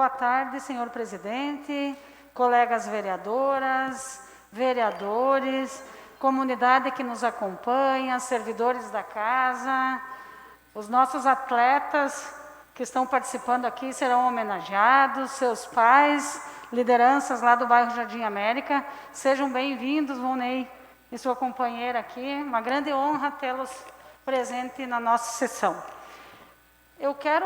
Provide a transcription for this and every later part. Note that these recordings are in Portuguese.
Boa tarde, senhor presidente, colegas vereadoras, vereadores, comunidade que nos acompanha, servidores da casa, os nossos atletas que estão participando aqui serão homenageados, seus pais, lideranças lá do bairro Jardim América, sejam bem-vindos, Volney e sua companheira aqui, uma grande honra tê-los presente na nossa sessão. Eu quero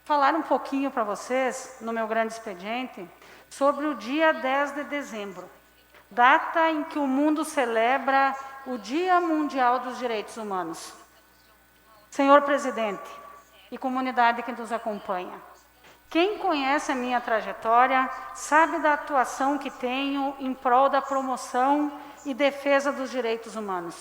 falar um pouquinho para vocês, no meu grande expediente, sobre o dia 10 de dezembro, data em que o mundo celebra o Dia Mundial dos Direitos Humanos. Senhor presidente e comunidade que nos acompanha, quem conhece a minha trajetória sabe da atuação que tenho em prol da promoção e defesa dos direitos humanos.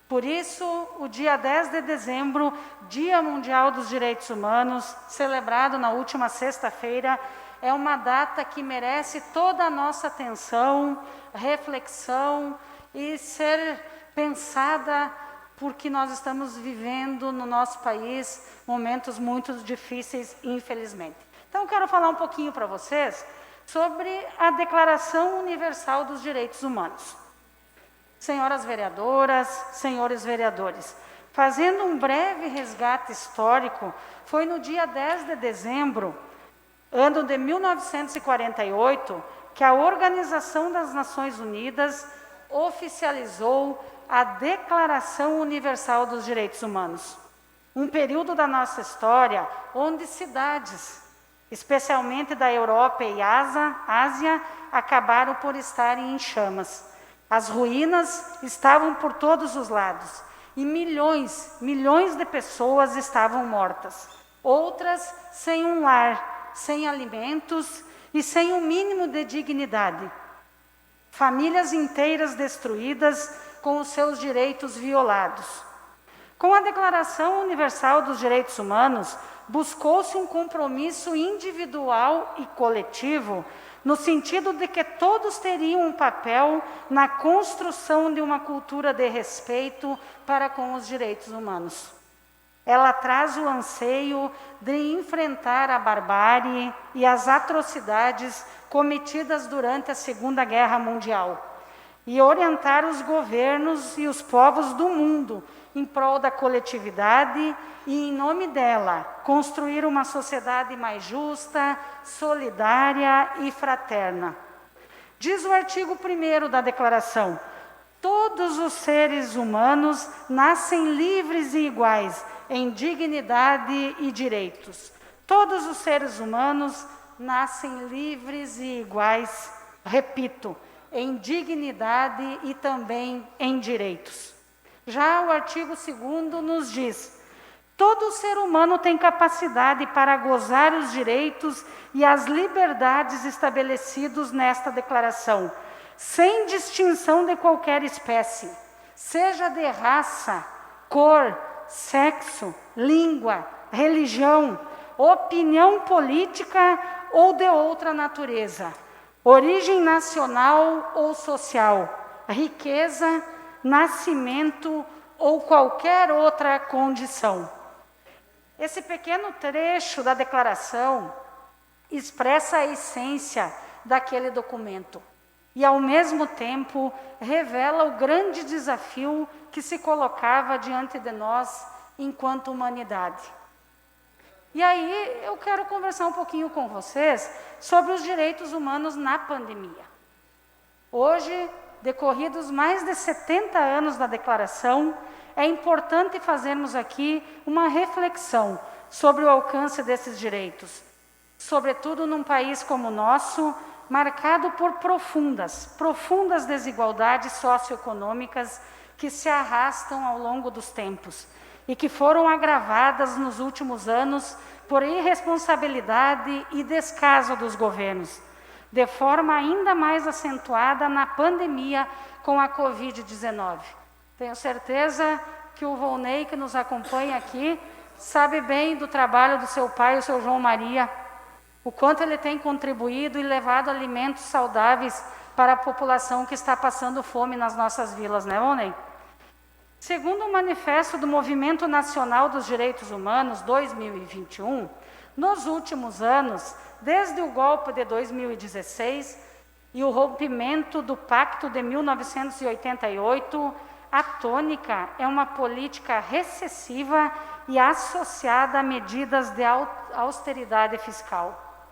Por isso, o dia 10 de dezembro, Dia Mundial dos Direitos Humanos, celebrado na última sexta-feira, é uma data que merece toda a nossa atenção, reflexão e ser pensada, porque nós estamos vivendo no nosso país momentos muito difíceis, infelizmente. Então, quero falar um pouquinho para vocês sobre a Declaração Universal dos Direitos Humanos. Senhoras vereadoras, senhores vereadores, fazendo um breve resgate histórico, foi no dia 10 de dezembro, ano de 1948, que a Organização das Nações Unidas oficializou a Declaração Universal dos Direitos Humanos. Um período da nossa história onde cidades, especialmente da Europa e Ásia, acabaram por estarem em chamas. As ruínas estavam por todos os lados e milhões de pessoas estavam mortas. Outras sem um lar, sem alimentos e sem o mínimo de dignidade. Famílias inteiras destruídas com os seus direitos violados. Com a Declaração Universal dos Direitos Humanos, buscou-se um compromisso individual e coletivo no sentido de que todos teriam um papel na construção de uma cultura de respeito para com os direitos humanos. Ela traz o anseio de enfrentar a barbárie e as atrocidades cometidas durante a Segunda Guerra Mundial e orientar os governos e os povos do mundo em prol da coletividade e, em nome dela, construir uma sociedade mais justa, solidária e fraterna. Diz o artigo 1º da Declaração: todos os seres humanos nascem livres e iguais em dignidade e direitos. Todos os seres humanos nascem livres e iguais, repito, em dignidade e também em direitos. Já o artigo 2º nos diz: todo ser humano tem capacidade para gozar os direitos e as liberdades estabelecidos nesta declaração, sem distinção de qualquer espécie, seja de raça, cor, sexo, língua, religião, opinião política ou de outra natureza, origem nacional ou social, riqueza, nascimento ou qualquer outra condição. Esse pequeno trecho da declaração expressa a essência daquele documento e, ao mesmo tempo, revela o grande desafio que se colocava diante de nós enquanto humanidade. E aí eu quero conversar um pouquinho com vocês sobre os direitos humanos na pandemia. Hoje, decorridos mais de 70 anos da declaração, é importante fazermos aqui uma reflexão sobre o alcance desses direitos, sobretudo num país como o nosso, marcado por profundas desigualdades socioeconômicas que se arrastam ao longo dos tempos e que foram agravadas nos últimos anos por irresponsabilidade e descaso dos governos, de forma ainda mais acentuada na pandemia com a Covid-19. Tenho certeza que o Volney, que nos acompanha aqui, sabe bem do trabalho do seu pai, o seu João Maria, o quanto ele tem contribuído e levado alimentos saudáveis para a população que está passando fome nas nossas vilas, né, Volney? Segundo o Manifesto do Movimento Nacional dos Direitos Humanos 2021, Nos últimos anos, desde o golpe de 2016 e o rompimento do Pacto de 1988, a tônica é uma política recessiva e associada a medidas de austeridade fiscal.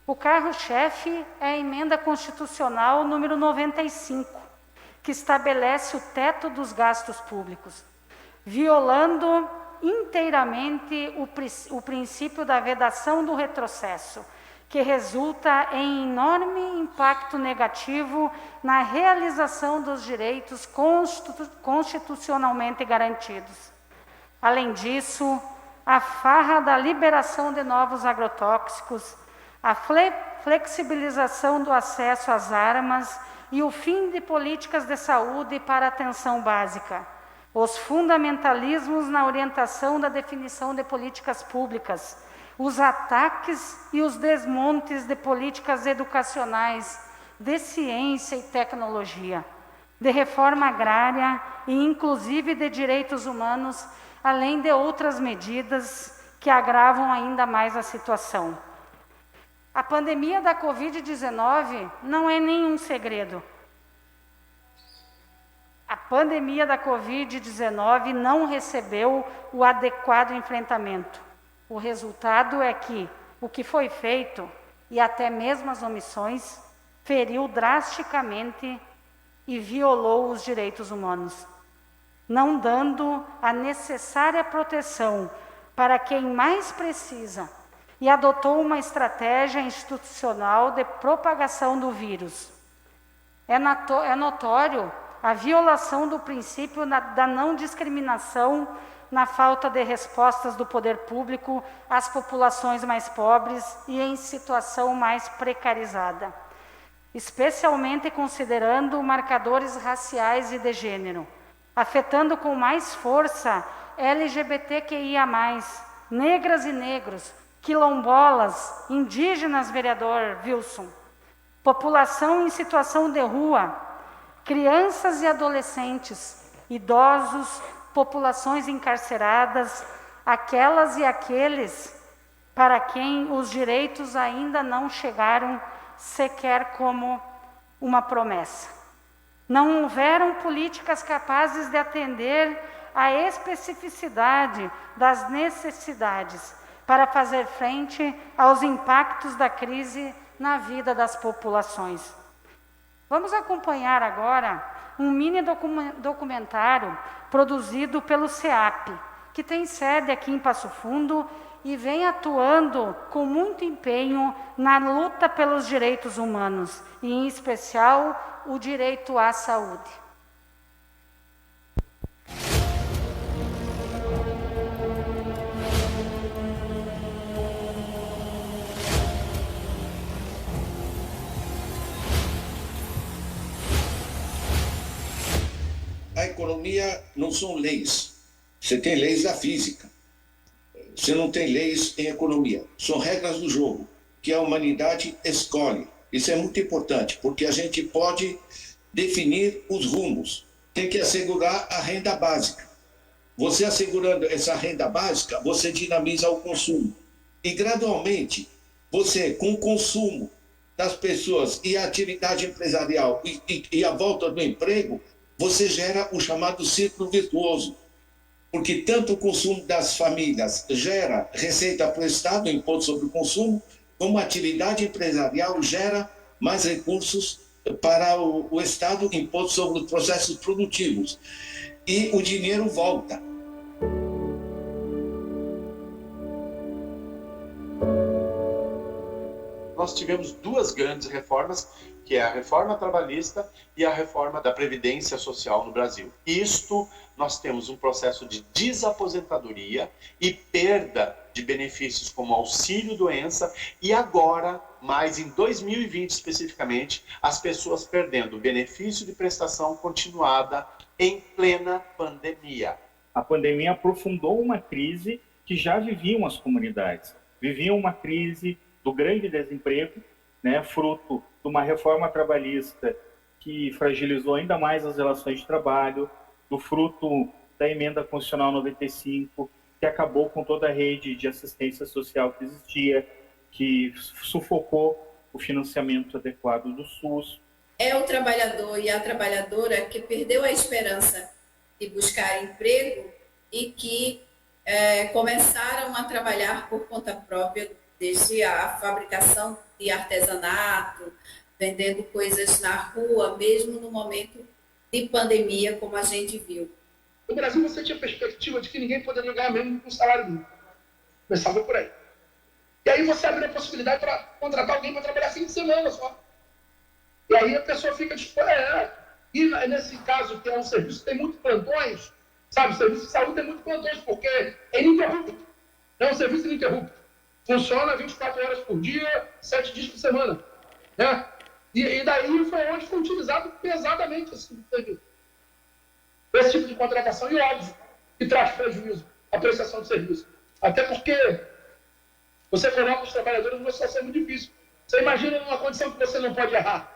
O carro-chefe é a emenda constitucional número 95, que estabelece o teto dos gastos públicos, violando inteiramente o princípio da vedação do retrocesso, que resulta em enorme impacto negativo na realização dos direitos constitucionalmente garantidos. Além disso, a farra da liberação de novos agrotóxicos, a flexibilização do acesso às armas e o fim de políticas de saúde para atenção básica, os fundamentalismos na orientação da definição de políticas públicas, os ataques e os desmontes de políticas educacionais, de ciência e tecnologia, de reforma agrária e inclusive de direitos humanos, além de outras medidas que agravam ainda mais a situação. A pandemia da Covid-19 não é nenhum segredo. A pandemia da Covid-19 não recebeu o adequado enfrentamento. O resultado é que o que foi feito, e até mesmo as omissões, feriu drasticamente e violou os direitos humanos, não dando a necessária proteção para quem mais precisa, e adotou uma estratégia institucional de propagação do vírus. É notório a violação do princípio da não discriminação na falta de respostas do poder público às populações mais pobres e em situação mais precarizada, especialmente considerando marcadores raciais e de gênero, afetando com mais força LGBTQIA+, negras e negros, quilombolas, indígenas, vereador Wilson, população em situação de rua, crianças e adolescentes, idosos, populações encarceradas, aquelas e aqueles para quem os direitos ainda não chegaram sequer como uma promessa. Não houveram políticas capazes de atender à especificidade das necessidades para fazer frente aos impactos da crise na vida das populações. Vamos acompanhar agora um mini documentário produzido pelo SEAP, que tem sede aqui em Passo Fundo e vem atuando com muito empenho na luta pelos direitos humanos, e em especial o direito à saúde. A economia não são leis. Você tem leis da física. Você não tem leis em economia. São regras do jogo, que a humanidade escolhe. Isso é muito importante, porque a gente pode definir os rumos. Tem que assegurar a renda básica. Você assegurando essa renda básica, você dinamiza o consumo. E gradualmente, você, com o consumo das pessoas e a atividade empresarial e a volta do emprego, você gera o chamado círculo virtuoso, porque tanto o consumo das famílias gera receita para o Estado, imposto sobre o consumo, como a atividade empresarial gera mais recursos para o Estado, imposto sobre os processos produtivos. E o dinheiro volta. Nós tivemos duas grandes reformas, que é a reforma trabalhista e a reforma da Previdência Social no Brasil. Isto, nós temos um processo de desaposentadoria e perda de benefícios como auxílio-doença e agora, mais em 2020 especificamente, as pessoas perdendo o benefício de prestação continuada em plena pandemia. A pandemia aprofundou uma crise que já viviam as comunidades. Viviam uma crise do grande desemprego, né, fruto de uma reforma trabalhista que fragilizou ainda mais as relações de trabalho, do fruto da emenda constitucional 95, que acabou com toda a rede de assistência social que existia, que sufocou o financiamento adequado do SUS. É o trabalhador e a trabalhadora que perdeu a esperança de buscar emprego e que começaram a trabalhar por conta própria, desde a fabricação de artesanato, vendendo coisas na rua, mesmo no momento de pandemia, como a gente viu. No Brasil, você tinha perspectiva de que ninguém poderia ganhar menos que um salário mínimo. Começava por aí. E aí você abre a possibilidade para contratar alguém para trabalhar 5 semanas só. E aí a pessoa fica disposta. E nesse caso, que é um serviço que tem muitos plantões, sabe? O serviço de saúde tem muitos plantões, porque é ininterrupto. É um serviço ininterrupto. Funciona 24 horas por dia, 7 dias por semana. Né? E daí foi onde foi utilizado pesadamente esse tipo de serviço. Esse tipo de contratação, e óbvio, que traz prejuízo à prestação de serviço. Até porque você coloca os trabalhadores numa situação muito difícil. Você imagina numa condição que você não pode errar.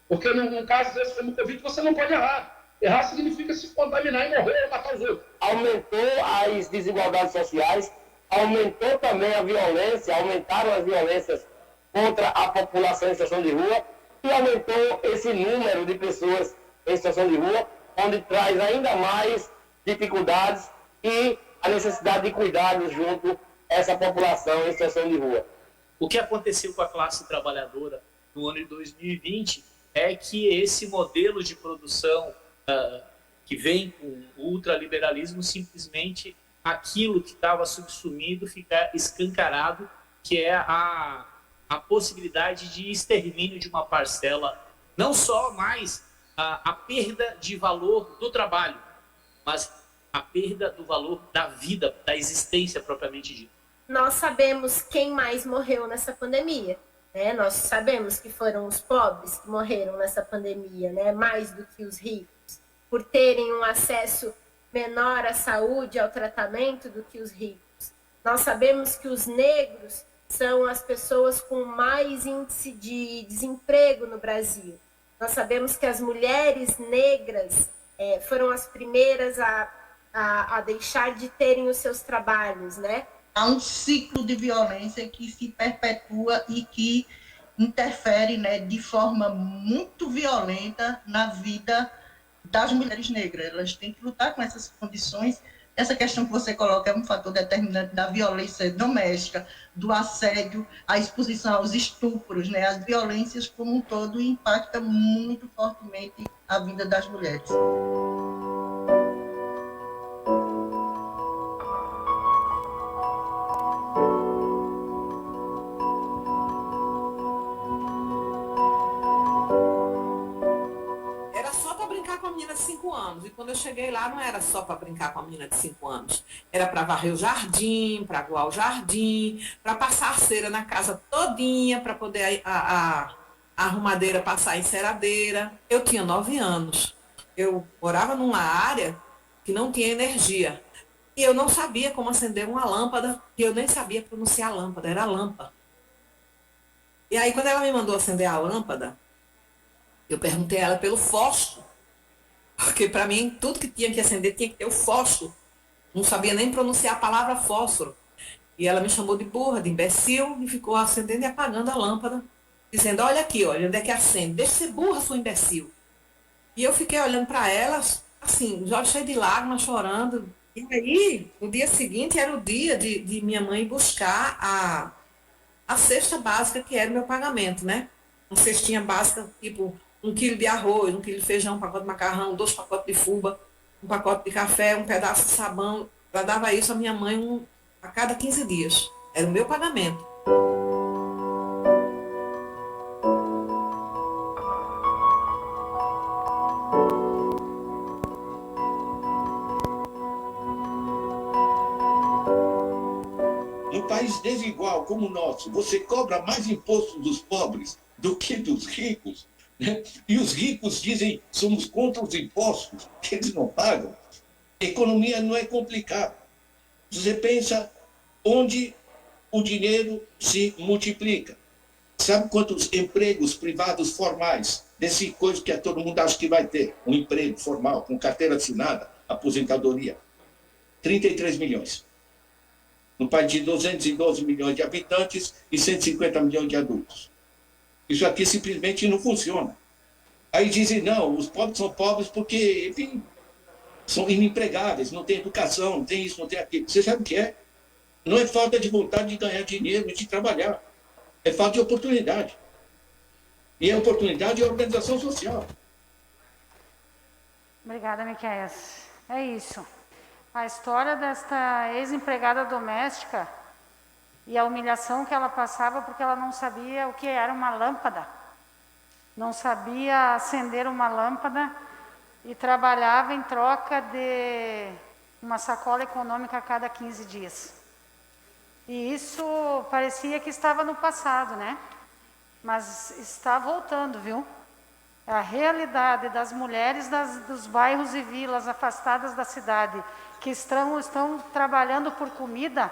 Porque num caso desse como o Covid, você não pode errar. Errar significa se contaminar e morrer ou matar os outros. Aumentou as desigualdades sociais, aumentou também a violência, aumentaram as violências contra a população em situação de rua e aumentou esse número de pessoas em situação de rua, onde traz ainda mais dificuldades e a necessidade de cuidados junto a essa população em situação de rua. O que aconteceu com a classe trabalhadora no ano de 2020 é que esse modelo de produção que vem com o ultraliberalismo, simplesmente aquilo que estava subsumido fica escancarado, que é a possibilidade de extermínio de uma parcela, não só mais a perda de valor do trabalho, mas a perda do valor da vida, da existência propriamente dita. Nós sabemos quem mais morreu nessa pandemia, né? Nós sabemos que foram os pobres que morreram nessa pandemia, né? Mais do que os ricos, por terem um acesso menor à saúde, ao tratamento do que os ricos. Nós sabemos que os negros são as pessoas com mais índice de desemprego no Brasil. Nós sabemos que as mulheres negras foram as primeiras a deixar de terem os seus trabalhos, né? Há um ciclo de violência que se perpetua e que interfere, né, de forma muito violenta na vida das mulheres negras. Elas têm que lutar com essas condições. Essa questão que você coloca é um fator determinante da violência doméstica, do assédio, a exposição aos estupros, né? As violências como um todo impactam muito fortemente a vida das mulheres. De 5 anos, e quando eu cheguei lá não era só para brincar com a menina de 5 anos, era para varrer o jardim, para aguar o jardim, para passar a cera na casa todinha, para poder a arrumadeira passar a enceradeira. Eu tinha 9 anos, eu morava numa área que não tinha energia, e eu não sabia como acender uma lâmpada, e eu nem sabia pronunciar lâmpada, era lâmpada. E aí quando ela me mandou acender a lâmpada, eu perguntei a ela pelo fósforo, porque para mim tudo que tinha que acender tinha que ter o fósforo. Não sabia nem pronunciar a palavra fósforo. E ela me chamou de burra, de imbecil, e ficou acendendo e apagando a lâmpada, dizendo, olha aqui, olha onde é que acende, deixa de ser burra, sua imbecil. E eu fiquei olhando para ela, assim, os olhos cheios de lágrimas, chorando. E aí, no dia seguinte, era o dia de minha mãe buscar a cesta básica, que era o meu pagamento, né? Uma cestinha básica, tipo 1 quilo de arroz, 1 quilo de feijão, 1 pacote de macarrão, 2 pacotes de fubá, 1 pacote de café, 1 pedaço de sabão. Ela dava isso à minha mãe a cada 15 dias. Era o meu pagamento. Num país desigual como o nosso, você cobra mais impostos dos pobres do que dos ricos. E os ricos dizem, somos contra os impostos, que eles não pagam. Economia não é complicado. Você pensa onde o dinheiro se multiplica. Sabe quantos empregos privados formais, desse coisa que todo mundo acha que vai ter, um emprego formal, com carteira assinada, aposentadoria? 33 milhões. num país de 212 milhões de habitantes e 150 milhões de adultos. Isso aqui simplesmente não funciona. Aí dizem, não, os pobres são pobres porque, enfim, são inempregáveis, não têm educação, não tem isso, não tem aquilo. Você sabe o que é? Não é falta de vontade de ganhar dinheiro e de trabalhar. É falta de oportunidade. E a oportunidade é a organização social. Obrigada, Miquéias. É isso. A história desta ex-empregada doméstica e a humilhação que ela passava porque ela não sabia o que era uma lâmpada. Não sabia acender uma lâmpada e trabalhava em troca de uma sacola econômica a cada 15 dias. E isso parecia que estava no passado, né? Mas está voltando, viu? A realidade das mulheres dos bairros e vilas afastadas da cidade, que estão trabalhando por comida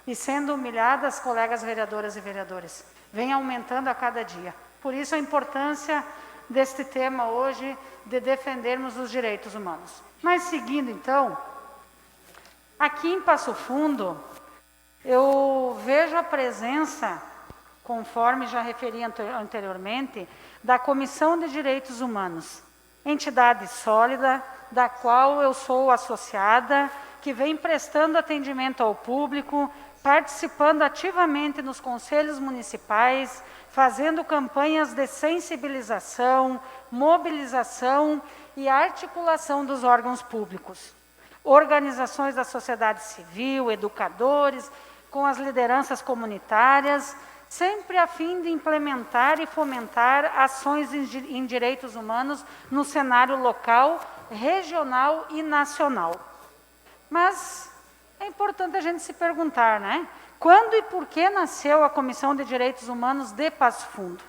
e sendo humilhadas, colegas vereadoras e vereadores, vem aumentando a cada dia. Por isso a importância deste tema hoje, de defendermos os direitos humanos. Mas seguindo então, aqui em Passo Fundo, eu vejo a presença, conforme já referi anteriormente, da Comissão de Direitos Humanos, entidade sólida, da qual eu sou associada, que vem prestando atendimento ao público, participando ativamente nos conselhos municipais, fazendo campanhas de sensibilização, mobilização e articulação dos órgãos públicos. Organizações da sociedade civil, educadores, com as lideranças comunitárias, sempre a fim de implementar e fomentar ações em direitos humanos no cenário local, regional e nacional. Mas é importante a gente se perguntar, né? Quando e por que nasceu a Comissão de Direitos Humanos de Passo Fundo?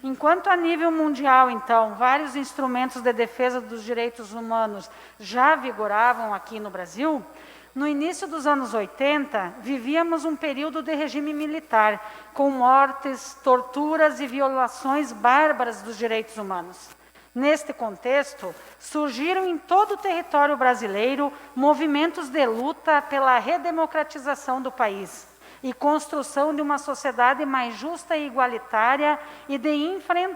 Enquanto a nível mundial, então, vários instrumentos de defesa dos direitos humanos já vigoravam aqui no Brasil, no início dos anos 80, vivíamos um período de regime militar, com mortes, torturas e violações bárbaras dos direitos humanos. Neste contexto, surgiram em todo o território brasileiro movimentos de luta pela redemocratização do país e construção de uma sociedade mais justa e igualitária e de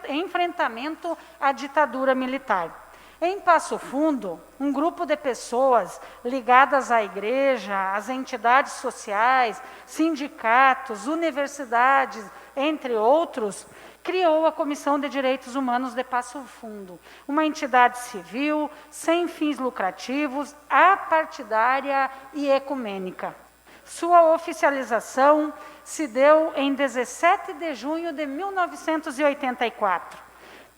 enfrentamento à ditadura militar. Em Passo Fundo, um grupo de pessoas ligadas à igreja, às entidades sociais, sindicatos, universidades, entre outros, criou a Comissão de Direitos Humanos de Passo Fundo, uma entidade civil, sem fins lucrativos, apartidária e ecumênica. Sua oficialização se deu em 17 de junho de 1984.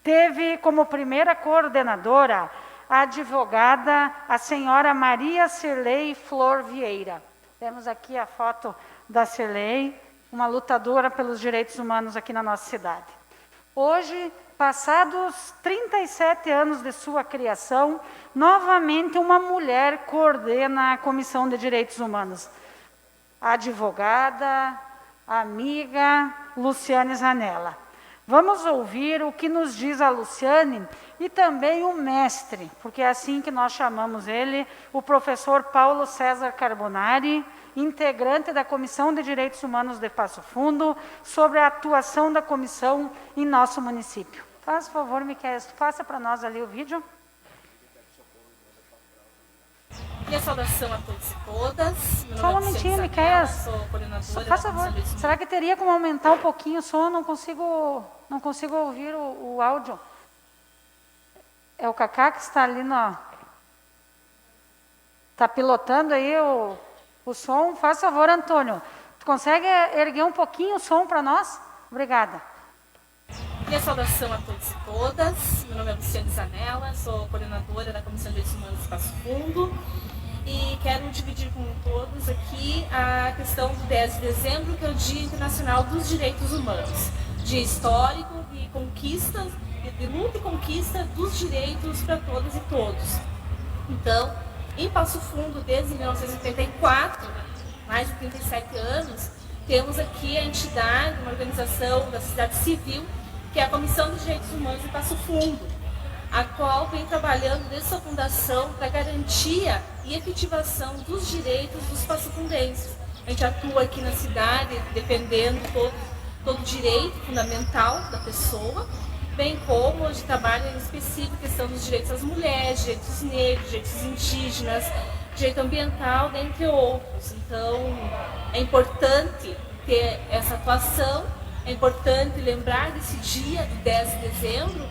Teve como primeira coordenadora a advogada, a senhora Maria Cirlei Flor Vieira. Temos aqui a foto da Cirlei, uma lutadora pelos direitos humanos aqui na nossa cidade. Hoje, passados 37 anos de sua criação, novamente uma mulher coordena a Comissão de Direitos Humanos. A advogada, amiga Luciane Zanella. Vamos ouvir o que nos diz a Luciane e também o mestre, porque é assim que nós chamamos ele, o professor Paulo César Carbonari, integrante da Comissão de Direitos Humanos de Passo Fundo, sobre a atuação da comissão em nosso município. Faz favor, Miquéias, faça para nós ali o vídeo. Minha saudação a todos e todas. Só um momentinho, Miquéias. Faz favor. Será que teria como aumentar um pouquinho o som? Não consigo ouvir o áudio. É o Cacá que está ali no... Está pilotando aí o som. Faz favor, Antônio. Tu consegue erguer um pouquinho o som para nós? Obrigada. Minha saudação a todos e todas. Meu nome é Luciane Zanella, sou coordenadora da Comissão de Direitos Humanos de Passo Fundo. E quero dividir com todos aqui a questão do 10 de dezembro, que é o Dia Internacional dos Direitos Humanos. Dia histórico e conquista, de luta e conquista dos direitos para todas e todos. Então, em Passo Fundo, desde 1984, mais de 37 anos, temos aqui a entidade, uma organização da sociedade civil, que é a Comissão de Direitos Humanos de Passo Fundo, a qual vem trabalhando desde sua fundação para garantia e efetivação dos direitos dos passofundenses, A gente atua aqui na cidade defendendo todo o direito fundamental da pessoa, bem como a gente trabalha em específico a questão dos direitos das mulheres, direitos negros, direitos indígenas, direito ambiental, dentre outros. Então, é importante ter essa atuação, é importante lembrar desse dia, do 10 de dezembro,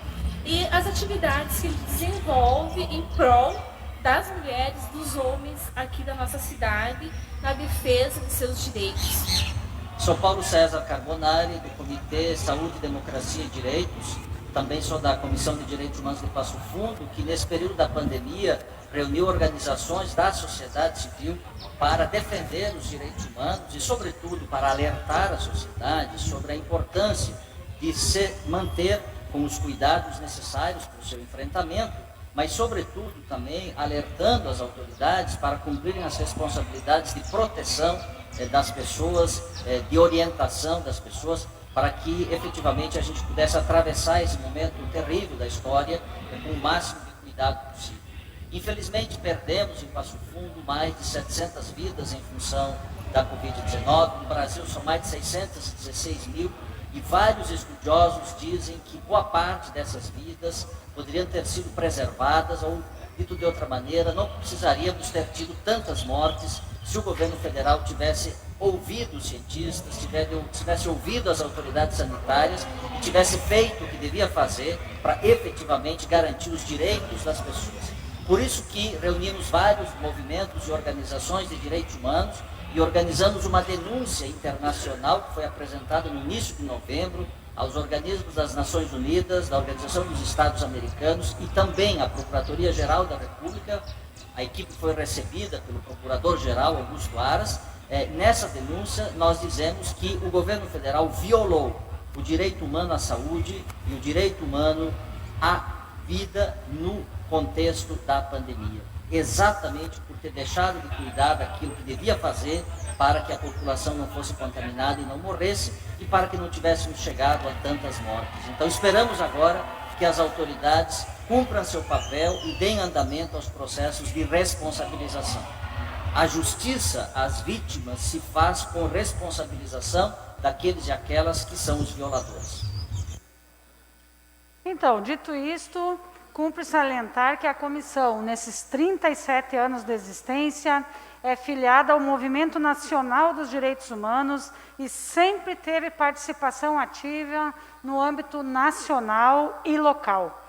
e as atividades que ele desenvolve em prol das mulheres, dos homens aqui da nossa cidade, na defesa de seus direitos. Sou Paulo César Carbonari, do Comitê Saúde, Democracia e Direitos. Também sou da Comissão de Direitos Humanos de Passo Fundo, que nesse período da pandemia reuniu organizações da sociedade civil para defender os direitos humanos e, sobretudo, para alertar a sociedade sobre a importância de se manter com os cuidados necessários para o seu enfrentamento, mas, sobretudo, também alertando as autoridades para cumprirem as responsabilidades de proteção das pessoas, de orientação das pessoas, para que, efetivamente, a gente pudesse atravessar esse momento terrível da história com o máximo de cuidado possível. Infelizmente, perdemos em Passo Fundo mais de 700 vidas em função da Covid-19. No Brasil, são mais de 616 mil, e vários estudiosos dizem que boa parte dessas vidas poderiam ter sido preservadas, ou, dito de outra maneira, não precisaríamos ter tido tantas mortes se o governo federal tivesse ouvido os cientistas, tivesse ouvido as autoridades sanitárias e tivesse feito o que devia fazer para efetivamente garantir os direitos das pessoas. Por isso que reunimos vários movimentos e organizações de direitos humanos e organizamos uma denúncia internacional que foi apresentada no início de novembro aos organismos das Nações Unidas, da Organização dos Estados Americanos e também à Procuradoria-Geral da República. A equipe foi recebida pelo Procurador-Geral Augusto Aras. Nessa denúncia, nós dizemos que o governo federal violou o direito humano à saúde e o direito humano à vida no contexto da pandemia, exatamente por ter deixado de cuidar daquilo que devia fazer para que a população não fosse contaminada e não morresse, e para que não tivéssemos chegado a tantas mortes. Então, esperamos agora que as autoridades cumpram seu papel e deem andamento aos processos de responsabilização. A justiça às vítimas se faz com responsabilização daqueles e aquelas que são os violadores. Então, dito isto, cumpre salientar que a comissão, nesses 37 anos de existência, é filiada ao Movimento Nacional dos Direitos Humanos e sempre teve participação ativa no âmbito nacional e local.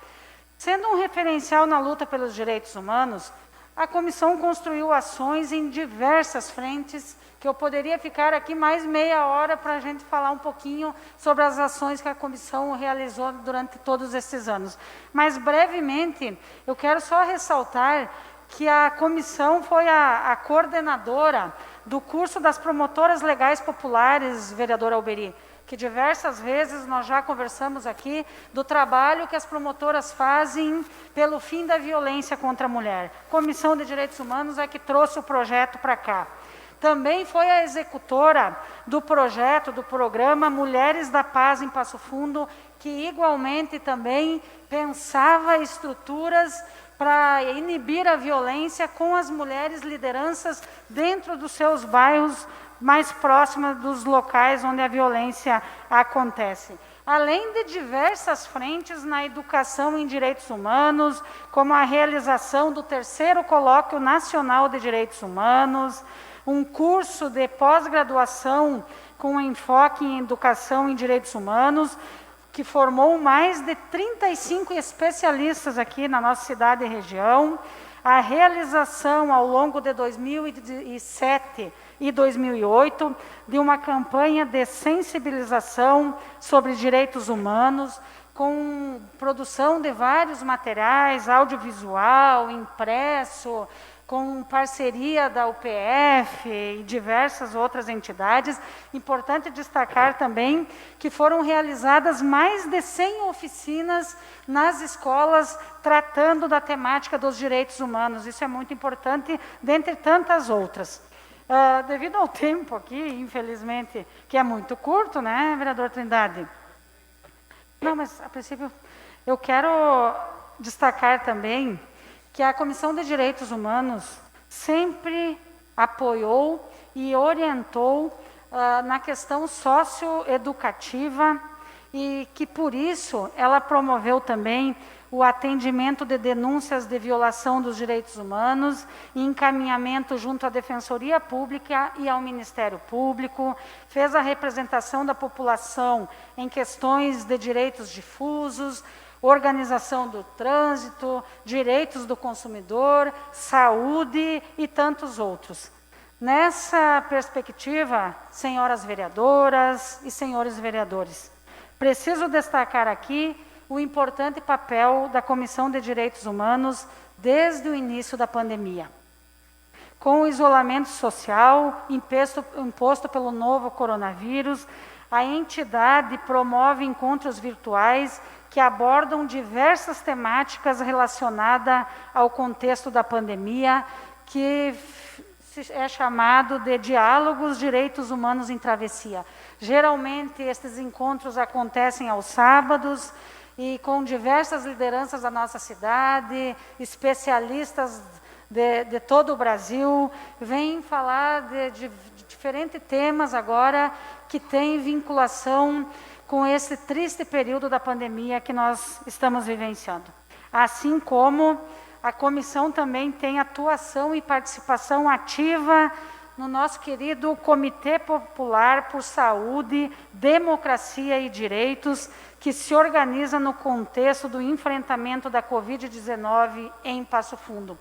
Sendo um referencial na luta pelos direitos humanos, a comissão construiu ações em diversas frentes, que eu poderia ficar aqui mais meia hora para a gente falar um pouquinho sobre as ações que a comissão realizou durante todos esses anos. Mas, brevemente, eu quero só ressaltar que a comissão foi a coordenadora do curso das promotoras legais populares, vereadora Alberi, que diversas vezes nós já conversamos aqui do trabalho que as promotoras fazem pelo fim da violência contra a mulher. Comissão de Direitos Humanos é que trouxe o projeto para cá. Também foi a executora do projeto, do programa Mulheres da Paz em Passo Fundo, que igualmente também pensava estruturas para inibir a violência com as mulheres lideranças dentro dos seus bairros mais próximas dos locais onde a violência acontece. Além de diversas frentes na educação em direitos humanos, como a realização do 3º Colóquio Nacional de Direitos Humanos, um curso de pós-graduação com enfoque em educação em direitos humanos, que formou mais de 35 especialistas aqui na nossa cidade e região, a realização ao longo de 2007 e 2008 de uma campanha de sensibilização sobre direitos humanos, com produção de vários materiais, audiovisual, impresso, com parceria da UPF e diversas outras entidades. Importante destacar também que foram realizadas mais de 100 oficinas nas escolas tratando da temática dos direitos humanos. Isso é muito importante, dentre tantas outras. Devido ao tempo aqui, infelizmente, que é muito curto, né, vereador Trindade? Não, mas a princípio eu quero destacar também que a Comissão de Direitos Humanos sempre apoiou e orientou na questão socioeducativa e que, por isso, ela promoveu também o atendimento de denúncias de violação dos direitos humanos e encaminhamento junto à Defensoria Pública e ao Ministério Público, fez a representação da população em questões de direitos difusos, organização do trânsito, direitos do consumidor, saúde e tantos outros. Nessa perspectiva, senhoras vereadoras e senhores vereadores, preciso destacar aqui o importante papel da Comissão de Direitos Humanos desde o início da pandemia. Com o isolamento social imposto pelo novo coronavírus, a entidade promove encontros virtuais que abordam diversas temáticas relacionadas ao contexto da pandemia, que é chamado de Diálogos Direitos Humanos em Travessia. Geralmente, estes encontros acontecem aos sábados, e com diversas lideranças da nossa cidade, especialistas de todo o Brasil, vêm falar de diferentes temas agora que têm vinculação com esse triste período da pandemia que nós estamos vivenciando. Assim como a comissão também tem atuação e participação ativa no nosso querido Comitê Popular por Saúde, Democracia e Direitos, que se organiza no contexto do enfrentamento da Covid-19 em Passo Fundo.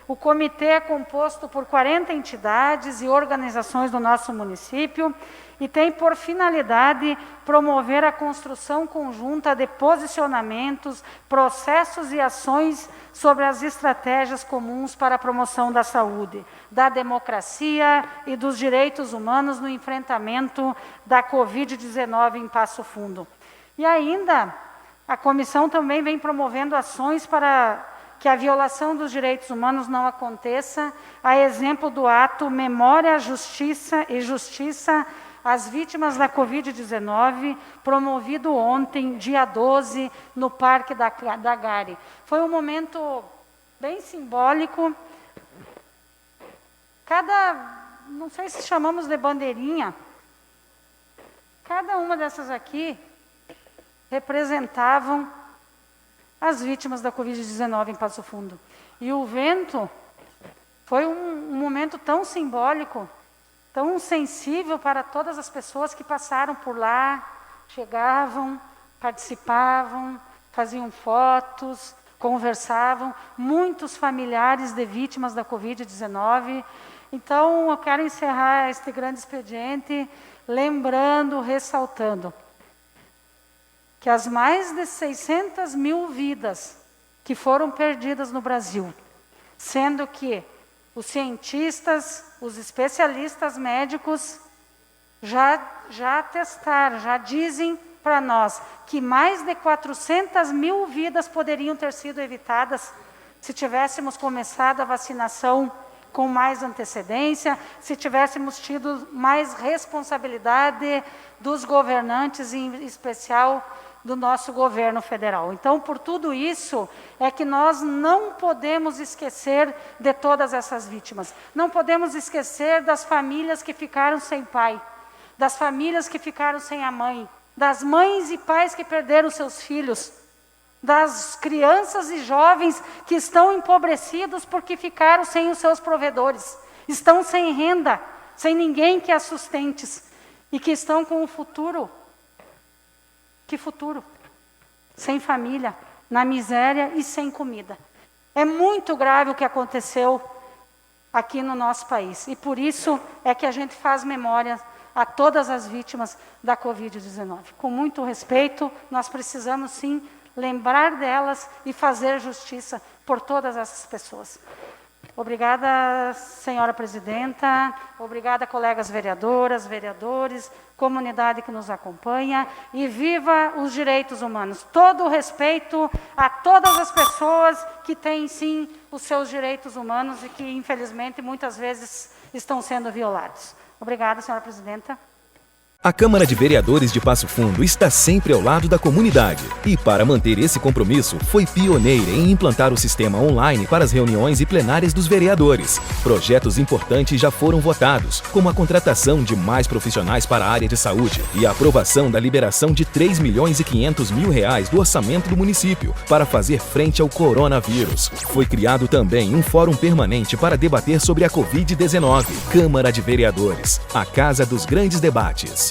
O comitê é composto por 40 entidades e organizações do nosso município e tem por finalidade promover a construção conjunta de posicionamentos, processos e ações sobre as estratégias comuns para a promoção da saúde, da democracia e dos direitos humanos no enfrentamento da Covid-19 em Passo Fundo. E ainda, a comissão também vem promovendo ações para que a violação dos direitos humanos não aconteça, a exemplo do ato Memória, Justiça e Justiça às vítimas da Covid-19, promovido ontem, dia 12, no Parque da Gari. Foi um momento bem simbólico. Não sei se chamamos de bandeirinha, cada uma dessas aqui representavam as vítimas da Covid-19 em Passo Fundo. E o vento foi um momento tão simbólico, tão sensível para todas as pessoas que passaram por lá, chegavam, participavam, faziam fotos, conversavam, muitos familiares de vítimas da Covid-19. Então, eu quero encerrar este grande expediente lembrando, ressaltando que as mais de 600 mil vidas que foram perdidas no Brasil, sendo que os cientistas, os especialistas médicos já atestaram, já dizem para nós que mais de 400 mil vidas poderiam ter sido evitadas se tivéssemos começado a vacinação com mais antecedência, se tivéssemos tido mais responsabilidade dos governantes, em especial do nosso governo federal. Então, por tudo isso, é que nós não podemos esquecer de todas essas vítimas. Não podemos esquecer das famílias que ficaram sem pai, das famílias que ficaram sem a mãe, das mães e pais que perderam seus filhos, das crianças e jovens que estão empobrecidos porque ficaram sem os seus provedores, estão sem renda, sem ninguém que as sustente e que estão com o futuro. Que futuro? Sem família, na miséria e sem comida. É muito grave o que aconteceu aqui no nosso país. E por isso é que a gente faz memória a todas as vítimas da Covid-19. Com muito respeito, nós precisamos sim lembrar delas e fazer justiça por todas essas pessoas. Obrigada, senhora presidenta, obrigada, colegas vereadoras, vereadores, comunidade que nos acompanha, e viva os direitos humanos. Todo o respeito a todas as pessoas que têm, sim, os seus direitos humanos e que, infelizmente, muitas vezes estão sendo violados. Obrigada, senhora presidenta. A Câmara de Vereadores de Passo Fundo está sempre ao lado da comunidade e, para manter esse compromisso, foi pioneira em implantar o sistema online para as reuniões e plenárias dos vereadores. Projetos importantes já foram votados, como a contratação de mais profissionais para a área de saúde e a aprovação da liberação de R$ 3.500.000 do orçamento do município para fazer frente ao coronavírus. Foi criado também um fórum permanente para debater sobre a Covid-19. Câmara de Vereadores, a casa dos grandes debates.